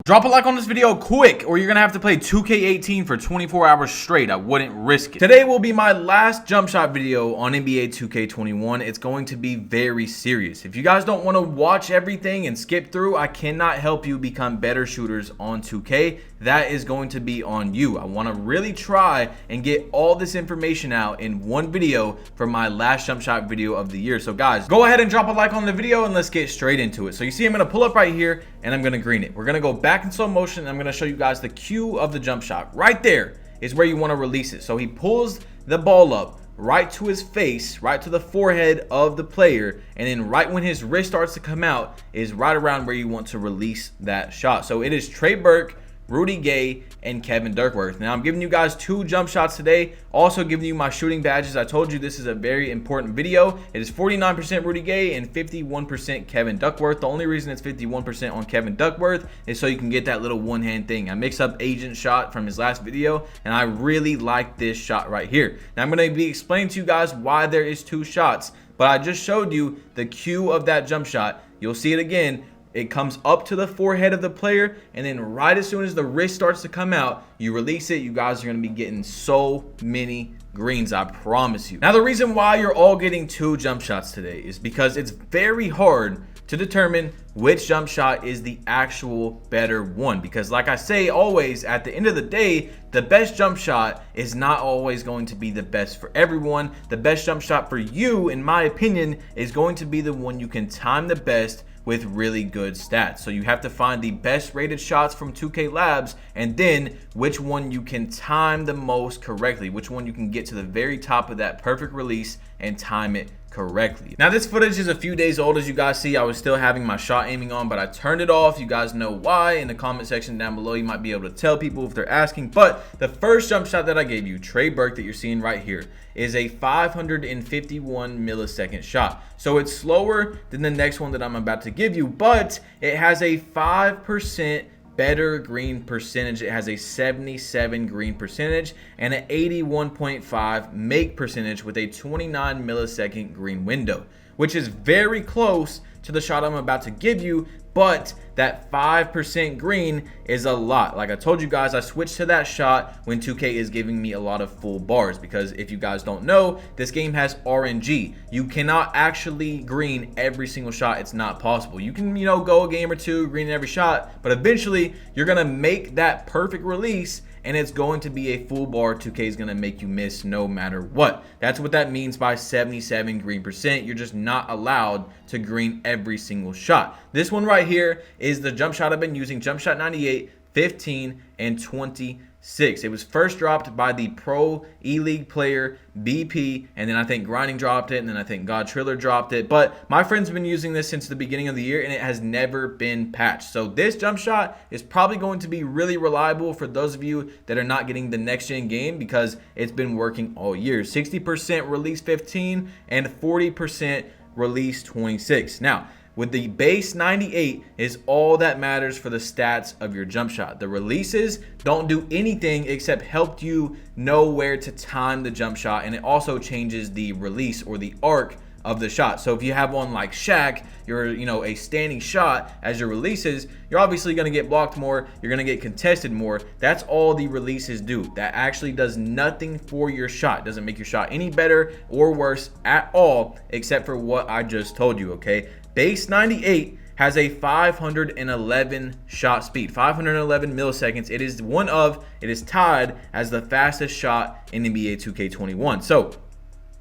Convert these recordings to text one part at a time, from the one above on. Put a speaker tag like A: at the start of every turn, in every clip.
A: Drop a like on this video quick, or you're gonna have to play 2K18 for 24 hours straight. I wouldn't risk it. Today will be my last jump shot video on NBA 2K21. It's going to be very serious. If you guys don't want to watch everything and skip through, I cannot help you become better shooters on 2K. That is going to be on you. I want to really try and get all this information out in one video for my last jump shot video of the year. So guys, go ahead and drop a like on the video and let's get straight into it. So you see I'm gonna pull up right here and I'm gonna green it. We're gonna go back in slow motion and I'm gonna show you guys the cue of the jump shot. Right there is where you want to release it. So he pulls the ball up right to his face, right to the forehead of the player, and then right when his wrist starts to come out is right around where you want to release that shot. So it is Trey Burke, Rudy Gay, and Kevin Duckworth. Now I'm giving you guys 2 jump shots today, also giving you my shooting badges. I told you this is a very important video. It is 49% Rudy Gay and 51% Kevin Duckworth. The only reason it's 51% on Kevin Duckworth is so you can get that little one hand thing. I mixed up Agent Shot from his last video and I really like this shot right here. Now I'm going to be explaining to you guys why there is 2 shots, but I just showed you the cue of that jump shot. You'll see it again. It comes up to the forehead of the player, and then right as soon as the wrist starts to come out, you release it. You guys are going to be getting so many greens, I promise you. Now, the reason why you're all getting 2 jump shots today is because it's very hard to determine which jump shot is the actual better one. Because like I say always, at the end of the day, the best jump shot is not always going to be the best for everyone. The best jump shot for you, in my opinion, is going to be the one you can time the best with really good stats. So you have to find the best rated shots from 2K Labs and then which one you can time the most correctly, which one you can get to the very top of that perfect release and time it correctly. Now this footage is a few days old. As you guys see, I was still having my shot aiming on, but I turned it off. You guys know why in the comment section down below. You might be able to tell people if they're asking. But the first jump shot that I gave you, Trey Burke, that you're seeing right here, is a 551 millisecond shot. So it's slower than the next one that I'm about to give you, but it has a 5% better green percentage. It has a 77 green percentage and an 81.5 make percentage with a 29 millisecond green window, which is very close to the shot I'm about to give you, but that 5% green is a lot. Like I told you guys, I switched to that shot when 2K is giving me a lot of full bars, because if you guys don't know, this game has RNG. You cannot actually green every single shot. It's not possible. You can, go a game or 2 green every shot, but eventually you're gonna make that perfect release and it's going to be a full bar. 2K is going to make you miss no matter what. That's what that means by 77 green percent. You're just not allowed to green every single shot. This one right here is the jump shot I've been using, Jumpshot 98, 15, and 26. It was first dropped by the Pro E-League player BP, and then I think Grinding dropped it, and then I think God Triller dropped it. But my friend's been using this since the beginning of the year, and it has never been patched. So this jump shot is probably going to be really reliable for those of you that are not getting the next gen game, because it's been working all year. 60% release 15 and 40% release 26. Now, with the base 98 is all that matters for the stats of your jump shot. The releases don't do anything except help you know where to time the jump shot, and it also changes the release or the arc of the shot. So if you have one like Shaq, you're a standing shot as your releases, you're obviously going to get blocked more, you're going to get contested more. That's all the releases do. That actually does nothing for your shot. It doesn't make your shot any better or worse at all, except for what I just told you, okay? Base 98 has a 511 shot speed, 511 milliseconds. It is tied as the fastest shot in NBA 2K21. So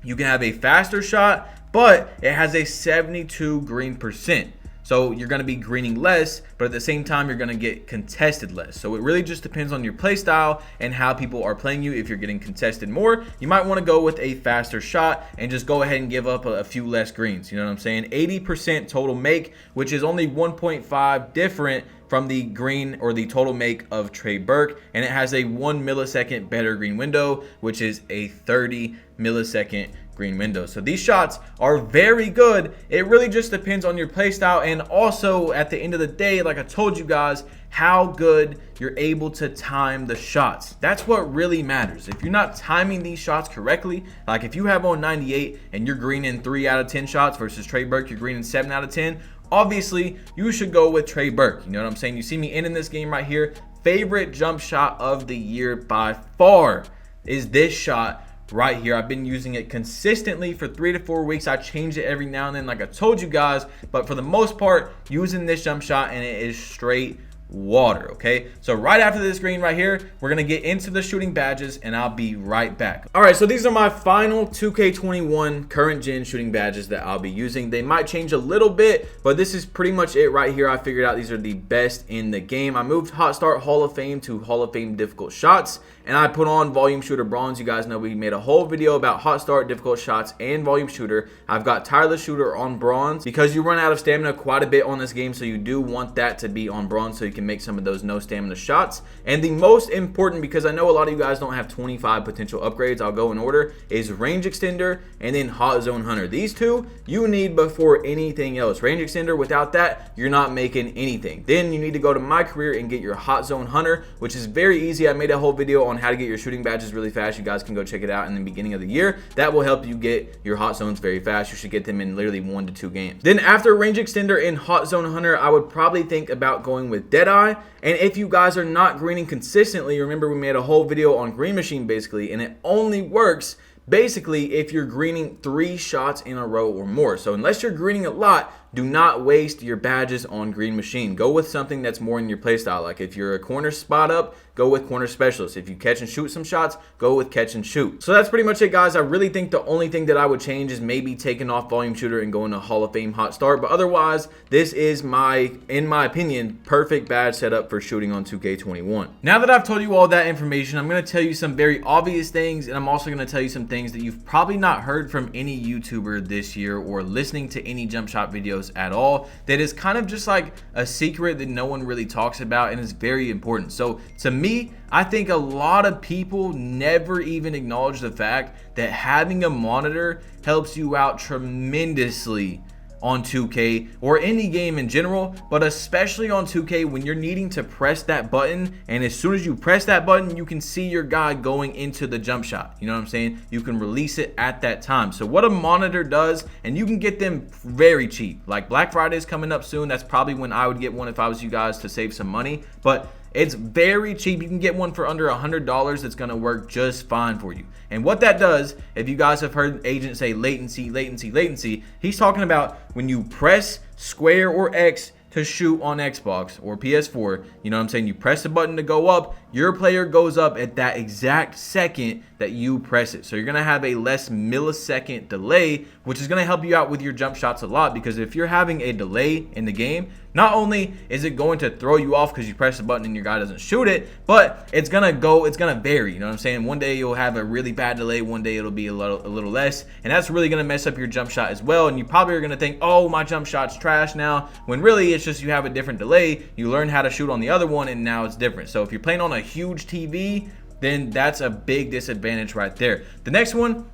A: you can have a faster shot, but it has a 72 green percent. So you're going to be greening less, but at the same time, you're going to get contested less. So it really just depends on your play style and how people are playing you. If you're getting contested more, you might want to go with a faster shot and just go ahead and give up a few less greens. You know what I'm saying? 80% total make, which is only 1.5 different from the green or the total make of Trey Burke, and it has a 1 millisecond better green window, which is a 30 millisecond green window. So these shots are very good. It really just depends on your play style, and also at the end of the day, like I told you guys, how good you're able to time the shots. That's what really matters. If you're not timing these shots correctly, like if you have on 98 and you're greening 3 out of 10 shots versus Trey Burke, you're greening 7 out of 10, Obviously, you should go with Trey Burke. You know what I'm saying? You see me in this game right here. Favorite jump shot of the year by far is this shot right here. I've been using it consistently for 3 to 4 weeks. I change it every now and then, like I told you guys, but for the most part, using this jump shot, and it is straight water. Okay, so right after this screen right here, we're gonna get into the shooting badges, and I'll be right back. All right, so these are my final 2K21 current gen shooting badges that I'll be using. They might change a little bit, but this is pretty much it right here. I figured out these are the best in the game. I moved Hot Start Hall of Fame to Hall of Fame difficult shots, and I put on volume shooter bronze. You guys know we made a whole video about Hot Start, difficult shots, and volume shooter. I've got tireless shooter on bronze because you run out of stamina quite a bit on this game, so you do want that to be on bronze so you can make some of those no stamina shots. And the most important, because I know a lot of you guys don't have 25 potential upgrades, I'll go in order, is range extender and then hot zone hunter. These two you need before anything else. Range extender, without that you're not making anything. Then you need to go to my career and get your hot zone hunter, which is very easy. I made a whole video on how to get your shooting badges really fast. You guys can go check it out in the beginning of the year. That will help you get your hot zones very fast. You should get them in literally 1 to 2 games. Then after range extender and hot zone hunter, I would probably think about going with Deadeye. And if you guys are not greening consistently, remember we made a whole video on green machine basically, and it only works basically if you're greening 3 shots in a row or more. So unless you're greening a lot, do not waste your badges on green machine. Go with something that's more in your playstyle. Like if you're a corner spot up, go with corner specialist. If you catch and shoot some shots, go with catch and shoot. So that's pretty much it, guys. I really think the only thing that I would change is maybe taking off volume shooter and going to Hall of Fame hot start. But otherwise, this is in my opinion, perfect badge setup for shooting on 2K21. Now that I've told you all that information, I'm going to tell you some very obvious things, and I'm also going to tell you some things that you've probably not heard from any YouTuber this year or listening to any jump shot videos at all, that is kind of just like a secret that no one really talks about and is very important. So to me, I think a lot of people never even acknowledge the fact that having a monitor helps you out tremendously on 2K or any game in general, but especially on 2K when you're needing to press that button, and as soon as you press that button, you can see your guy going into the jump shot. You know what I'm saying? You can release it at that time. So what a monitor does, and you can get them very cheap. Like Black Friday is coming up soon. That's probably when I would get one if I was you guys, to save some money, but it's very cheap. You can get one for under $100 that's going to work just fine for you. And what that does, if you guys have heard agents say latency, latency, latency, he's talking about when you press square or X to shoot on Xbox or PS4, you know what I'm saying? You press the button to go up, your player goes up at that exact second that you press it. So you're gonna have a less millisecond delay, which is gonna help you out with your jump shots a lot, because if you're having a delay in the game, not only is it going to throw you off because you press the button and your guy doesn't shoot it, but it's gonna vary. You know what I'm saying? One day you'll have a really bad delay, one day it'll be a little less, and that's really gonna mess up your jump shot as well. And you probably are gonna think, oh, my jump shot's trash now, when really it's just you have a different delay. You learn how to shoot on the other one, and now it's different. So if you're playing on a huge TV, then that's a big disadvantage right there. The next one,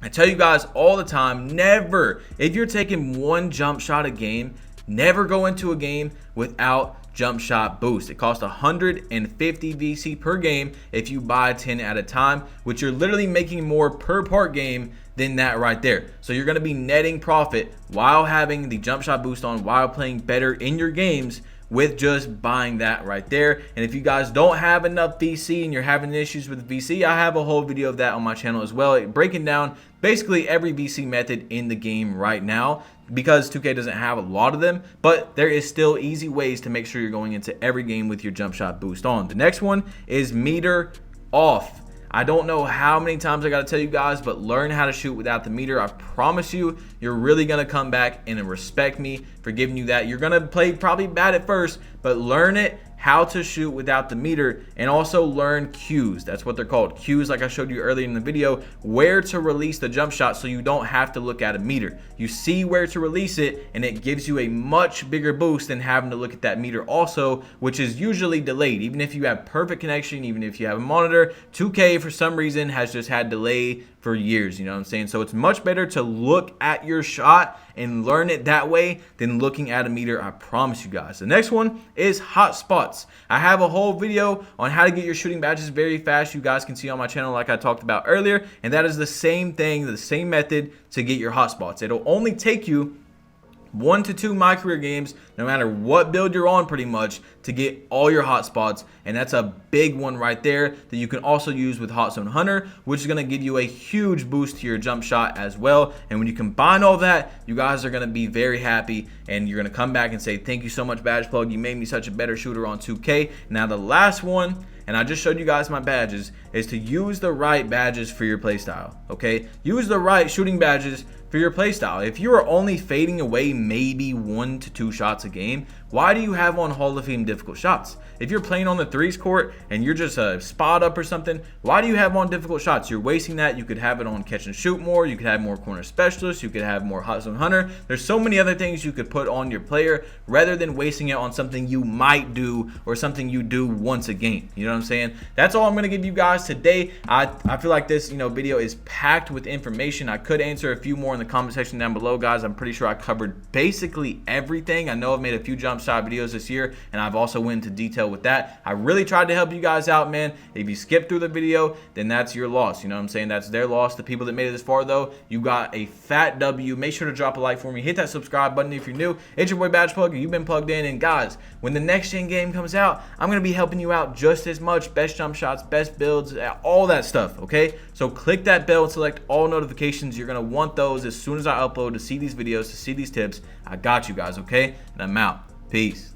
A: I tell you guys all the time, never, if you're taking one jump shot a game, never go into a game without jump shot boost. It costs 150 VC per game if you buy 10 at a time, which you're literally making more per part game than that right there. So you're going to be netting profit while having the jump shot boost on, while playing better in your games with just buying that right there. And if you guys don't have enough VC and you're having issues with VC, I have a whole video of that on my channel as well, breaking down basically every VC method in the game right now, because 2K doesn't have a lot of them, but there is still easy ways to make sure you're going into every game with your jump shot boost on. The next one is meter off. I don't know how many times I got to tell you guys, but learn how to shoot without the meter. I promise you, you're really going to come back and respect me for giving you that. You're going to play probably bad at first, but learn it, how to shoot without the meter, and also learn cues. That's what they're called, cues, like I showed you earlier in the video, where to release the jump shot so you don't have to look at a meter. You see where to release it, and it gives you a much bigger boost than having to look at that meter also, which is usually delayed. Even if you have perfect connection, even if you have a monitor, 2K for some reason has just had delay for years, you know what I'm saying? So it's much better to look at your shot and learn it that way than looking at a meter, I promise you guys. The next one is hot spots. I have a whole video on how to get your shooting badges very fast. You guys can see on my channel like I talked about earlier, and that is the same thing, the same method to get your hot spots. It'll only take you 1 to 2 my career games, no matter what build you're on, pretty much, to get all your hot spots. And that's a big one right there that you can also use with Hot Zone Hunter, which is going to give you a huge boost to your jump shot as well. And when you combine all that, you guys are going to be very happy, and you're going to come back and say, thank you so much, Badge Plug. You made me such a better shooter on 2K. Now the last one, and I just showed you guys my badges, is to use the right badges for your playstyle. Okay, use the right shooting badges for your playstyle. If you are only fading away maybe 1 to 2 shots a game, why do you have on Hall of Fame difficult shots? If you're playing on the threes court and you're just a spot up or something, why do you have on difficult shots? You're wasting that. You could have it on catch and shoot more. You could have more corner specialists. You could have more Hot Zone Hunter. There's so many other things you could put on your player rather than wasting it on something you might do or something you do once a game. You know what I'm saying? That's all I'm going to give you guys today. I feel like this video is packed with information. I could answer a few more in the comment section down below, guys. I'm pretty sure I covered basically everything. I know I've made a few jump shot videos this year, and I've also went into detail with that. I really tried to help you guys out, man. If you skip through the video, then that's your loss. You know what I'm saying? That's their loss. The people that made it this far, though, you got a fat W. Make sure to drop a like for me. Hit that subscribe button if you're new. It's your boy Badge Plug. You've been plugged in, and guys, when the next gen game comes out, I'm going to be helping you out just as much. Best jump shots, best builds, all that stuff, okay? So click that bell and select all notifications. You're going to want those as soon as I upload to see these videos, to see these tips. I got you guys, okay? And I'm out. Peace.